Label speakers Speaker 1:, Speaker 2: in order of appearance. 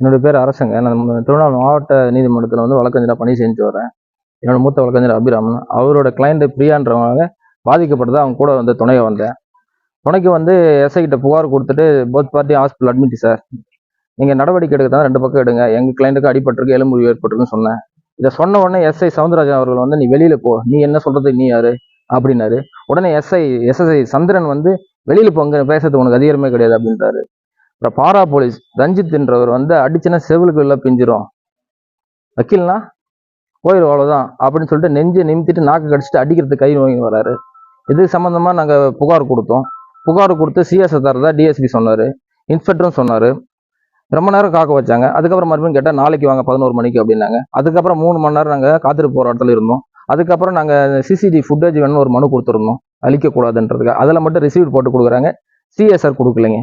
Speaker 1: என்னோட பேர் அரசங்க. நான் திருவண்ணாமலை மாவட்ட நீதிமன்றத்தில் வந்து வழக்கறிஞராக பணி செஞ்சு வரேன். என்னோட மூத்த வழக்கறிஞர் அபிராமன். அவரோட கிளைண்ட் பிரியான்றவங்க பாதிக்கப்பட்டதை அவங்க கூட வந்து துணையை வந்தேன். துணைக்கு வந்து எஸ்ஐ கிட்ட புகார் கொடுத்துட்டு both party hospital admit sir, நீங்கள் நடவடிக்கை எடுக்க தான் 2 பக்கம் எடுங்க, எங்கள் கிளைண்ட்டுக்கு அடிபட்டிருக்கு, எலும்பு ஏற்பட்டிருக்குன்னு சொன்னேன். இதை சொன்ன உடனே எஸ்ஐ சவுந்தரராஜன் அவர்கள் வந்து நீ வெளியில் போ, நீ என்ன சொல்கிறதுக்கு நீ யாரு அப்படின்னாரு. உடனே எஸ்எஸ்ஐ சந்திரன் வந்து வெளியில் போங்க, பேசுறதுக்கு உனக்கு அதிகாரமே கிடையாது அப்படின்றாரு. அப்புறம் பாரா போலீஸ் ரஞ்சித் என்றவர் வந்து அடிச்சுன்னா செவிலுக்கு எல்லாம் பிஞ்சிரும், வக்கீல்னா போயிடும் அவ்வளோதான் அப்படின்னு சொல்லிட்டு நெஞ்சை நிமித்திட்டு நாக்கு கடிச்சிட்டு அடிக்கிறதுக்கு கை நோங்கி வராரு. இது சம்மந்தமாக நாங்கள் புகார் கொடுத்தோம். புகார் கொடுத்து சிஎஸ்ஐ தரதா டிஎஸ்பி சொன்னார், இன்ஸ்பெக்டரும் சொன்னார். ரொம்ப நேரம் காக்க வச்சாங்க. அதுக்கப்புறம் மறுபடியும் கேட்டால் நாளைக்கு வாங்க 11 மணிக்கு அப்படின்னாங்க. அதுக்கப்புறம் 3 மணி நேரம் நாங்கள் காத்திருப்பு போராட்டத்தில் இருந்தோம். அதுக்கப்புறம் நாங்கள் சிசிடிவி ஃபுட்டேஜ் வேணும்னு ஒரு மனு கொடுத்துருந்தோம், அழிக்கக்கூடாதுன்றதுக்கு. அதில் மட்டும் ரிசீவ்ட் போட்டு கொடுக்குறாங்க, சிஎஸ்ஆர் கொடுக்கலைங்க.